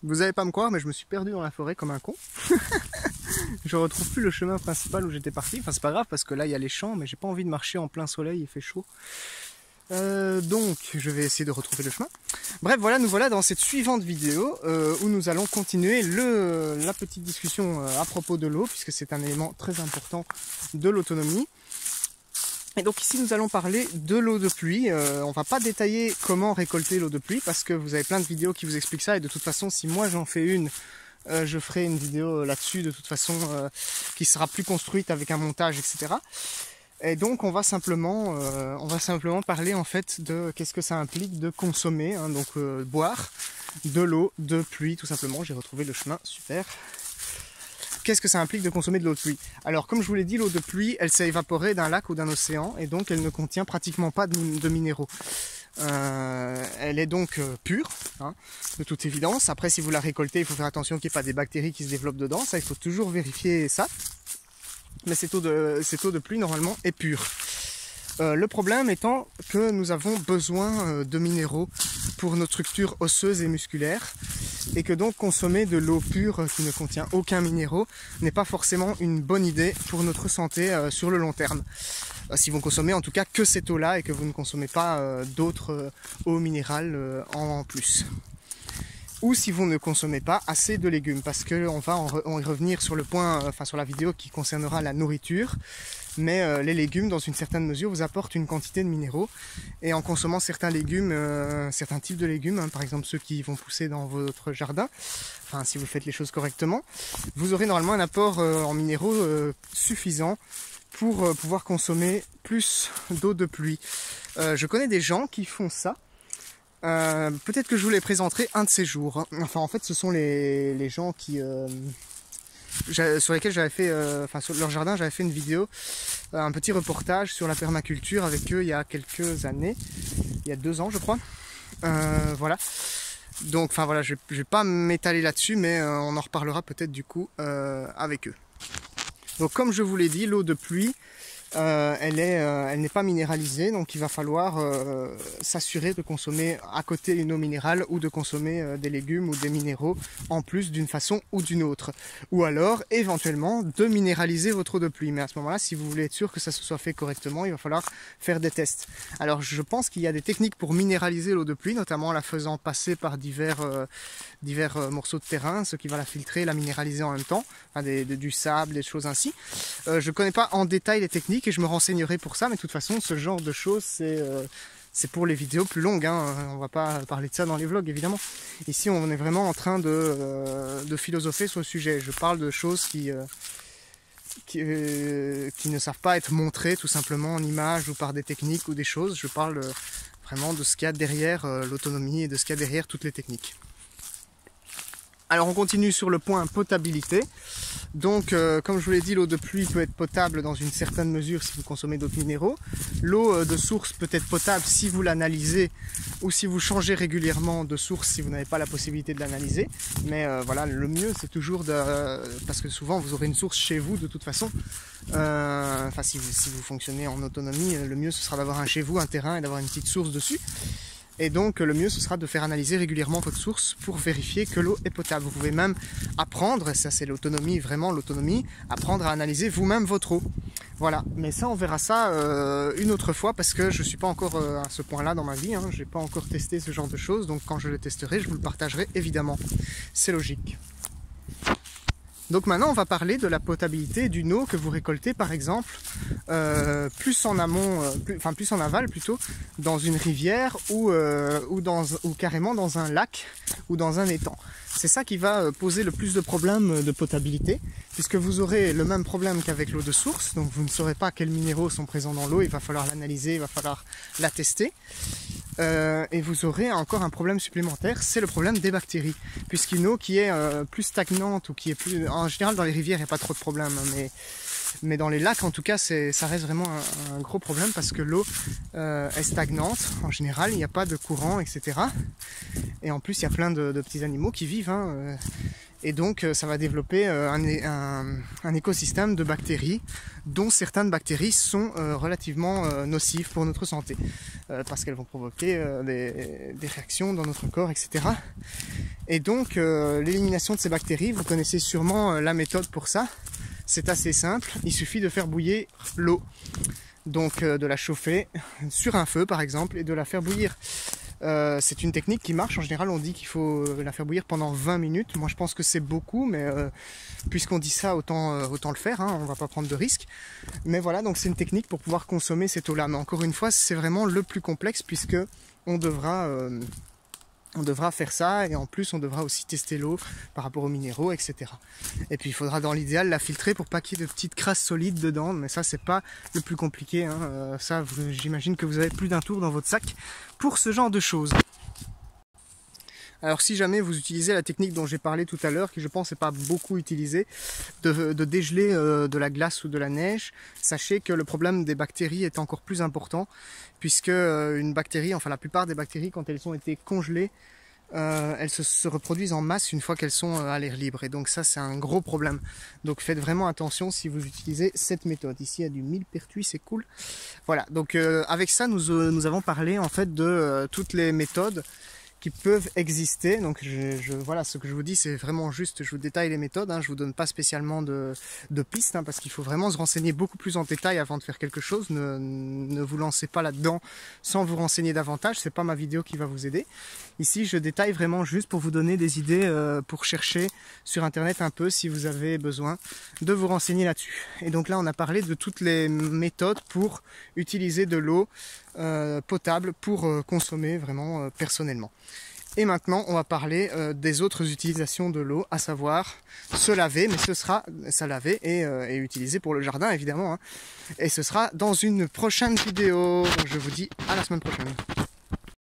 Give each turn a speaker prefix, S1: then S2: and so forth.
S1: Vous n'allez pas me croire, mais je me suis perdu dans la forêt comme un con. Je retrouve plus le chemin principal où j'étais parti. Enfin, c'est pas grave parce que là, il y a les champs, mais j'ai pas envie de marcher en plein soleil, il fait chaud. Donc, je vais essayer de retrouver le chemin. Bref, voilà, nous voilà dans cette suivante vidéo où nous allons continuer la petite discussion à propos de l'eau, puisque c'est un élément très important de l'autonomie. Et donc ici nous allons parler de l'eau de pluie. On va pas détailler comment récolter l'eau de pluie parce que vous avez plein de vidéos qui vous expliquent ça, et de toute façon si moi j'en fais une, je ferai une vidéo là-dessus de toute façon qui sera plus construite avec un montage, etc. Et donc on va simplement parler en fait de qu'est-ce que ça implique de consommer, hein, donc boire de l'eau de pluie tout simplement. J'ai retrouvé le chemin, super. Qu'est-ce que ça implique de consommer de l'eau de pluie? Alors, comme je vous l'ai dit, l'eau de pluie, elle s'est évaporée d'un lac ou d'un océan, et donc elle ne contient pratiquement pas de minéraux. Elle est donc pure, hein, de toute évidence. Après, si vous la récoltez, il faut faire attention qu'il n'y ait pas des bactéries qui se développent dedans. Ça, il faut toujours vérifier ça. Mais cette eau de pluie, normalement, est pure. Le problème étant que nous avons besoin de minéraux pour nos structures osseuses et musculaires, et que donc consommer de l'eau pure qui ne contient aucun minéraux n'est pas forcément une bonne idée pour notre santé sur le long terme. Si vous consommez en tout cas que cette eau-là et que vous ne consommez pas d'autres eaux minérales en plus. Ou si vous ne consommez pas assez de légumes, parce qu'on va en y revenir sur le point, enfin sur la vidéo qui concernera la nourriture. Mais les légumes, dans une certaine mesure, vous apportent une quantité de minéraux. Et en consommant certains légumes, certains types de légumes, hein, par exemple ceux qui vont pousser dans votre jardin, enfin si vous faites les choses correctement, vous aurez normalement un apport en minéraux suffisant pour pouvoir consommer plus d'eau de pluie. Je connais des gens qui font ça. Peut-être que je vous les présenterai un de ces jours. Hein. Enfin, en fait, ce sont les gens qui... sur lesquels j'avais fait, sur leur jardin, j'avais fait une vidéo, un petit reportage sur la permaculture avec eux il y a quelques années, il y a 2 ans je crois. Voilà. Donc, enfin voilà, je vais pas m'étaler là-dessus, mais on en reparlera peut-être du coup avec eux. Donc, comme je vous l'ai dit, l'eau de pluie, elle n'est pas minéralisée, donc il va falloir s'assurer de consommer à côté une eau minérale ou de consommer des légumes ou des minéraux en plus d'une façon ou d'une autre. Ou alors, éventuellement, de minéraliser votre eau de pluie. Mais à ce moment-là, si vous voulez être sûr que ça se soit fait correctement, il va falloir faire des tests. Alors, je pense qu'il y a des techniques pour minéraliser l'eau de pluie, notamment en la faisant passer par divers morceaux de terrain, ce qui va la filtrer, la minéraliser en même temps, enfin, du sable, des choses ainsi. Je ne connais pas en détail les techniques et je me renseignerai pour ça, mais de toute façon ce genre de choses c'est pour les vidéos plus longues, hein. On va pas parler de ça dans les vlogs évidemment. Ici on est vraiment en train de philosopher sur le sujet. Je parle de choses qui ne savent pas être montrées tout simplement en images ou par des techniques ou des choses. Je parle vraiment de ce qu'il y a derrière l'autonomie et de ce qu'il y a derrière toutes les techniques. Alors on continue sur le point potabilité. Donc comme je vous l'ai dit, l'eau de pluie peut être potable dans une certaine mesure si vous consommez d'autres minéraux. L'eau de source peut être potable si vous l'analysez ou si vous changez régulièrement de source si vous n'avez pas la possibilité de l'analyser. Mais voilà, le mieux c'est toujours parce que souvent vous aurez une source chez vous de toute façon. Enfin si vous fonctionnez en autonomie, le mieux ce sera d'avoir un chez vous, un terrain et d'avoir une petite source dessus. Et donc le mieux ce sera de faire analyser régulièrement votre source pour vérifier que l'eau est potable. Vous pouvez même apprendre, ça c'est l'autonomie, vraiment l'autonomie, apprendre à analyser vous-même votre eau. Voilà, mais ça on verra ça une autre fois parce que je ne suis pas encore à ce point-là dans ma vie, hein. Je n'ai pas encore testé ce genre de choses, donc quand je le testerai, je vous le partagerai évidemment. C'est logique. Donc maintenant on va parler de la potabilité d'une eau que vous récoltez par exemple plus en amont, plus en aval plutôt, dans une rivière ou carrément dans un lac ou dans un étang. C'est ça qui va poser le plus de problèmes de potabilité, puisque vous aurez le même problème qu'avec l'eau de source, donc vous ne saurez pas quels minéraux sont présents dans l'eau, il va falloir l'analyser, il va falloir la tester. Et vous aurez encore un problème supplémentaire, c'est le problème des bactéries, puisqu'une eau qui est plus stagnante ou qui est plus... En général dans les rivières il n'y a pas trop de problèmes, mais Mais dans les lacs, en tout cas, ça reste vraiment un gros problème parce que l'eau est stagnante. En général, il n'y a pas de courant, etc. Et en plus, il y a plein de petits animaux qui vivent. Et donc, ça va développer un écosystème de bactéries, dont certaines bactéries sont relativement nocives pour notre santé. Parce qu'elles vont provoquer des réactions dans notre corps, etc. Et donc, l'élimination de ces bactéries, vous connaissez sûrement la méthode pour ça. C'est assez simple, il suffit de faire bouillir l'eau. Donc de la chauffer sur un feu par exemple et de la faire bouillir. C'est une technique qui marche, en général on dit qu'il faut la faire bouillir pendant 20 minutes. Moi je pense que c'est beaucoup, mais puisqu'on dit ça, autant le faire, hein, on va pas prendre de risques. Mais voilà, donc c'est une technique pour pouvoir consommer cette eau-là. Mais encore une fois, c'est vraiment le plus complexe puisque on devra faire ça et en plus on devra aussi tester l'eau par rapport aux minéraux, etc. Et puis il faudra dans l'idéal la filtrer pour pas qu'il y ait de petites crasses solides dedans, mais ça c'est pas le plus compliqué, hein. Ça j'imagine que vous avez plus d'un tour dans votre sac pour ce genre de choses. Alors si jamais vous utilisez la technique dont j'ai parlé tout à l'heure, qui je pense n'est pas beaucoup utilisée, de dégeler de la glace ou de la neige, sachez que le problème des bactéries est encore plus important, puisque une bactérie, enfin la plupart des bactéries, quand elles ont été congelées, elles se reproduisent en masse une fois qu'elles sont à l'air libre. Et donc ça c'est un gros problème. Donc faites vraiment attention si vous utilisez cette méthode. Ici il y a du millepertuis, c'est cool. Voilà, donc avec ça nous avons parlé en fait de toutes les méthodes qui peuvent exister. Donc voilà, ce que je vous dis c'est vraiment juste, je vous détaille les méthodes, hein, je vous donne pas spécialement de pistes, hein, parce qu'il faut vraiment se renseigner beaucoup plus en détail avant de faire quelque chose. Ne vous lancez pas là-dedans sans vous renseigner davantage, c'est pas ma vidéo qui va vous aider. Ici je détaille vraiment juste pour vous donner des idées pour chercher sur internet un peu si vous avez besoin de vous renseigner là-dessus. Et donc là on a parlé de toutes les méthodes pour utiliser de l'eau potable pour consommer vraiment personnellement. Et maintenant on va parler des autres utilisations de l'eau, à savoir se laver, mais ce sera se laver et utiliser pour le jardin évidemment, hein. Et ce sera dans une prochaine vidéo. Je vous dis à la semaine prochaine.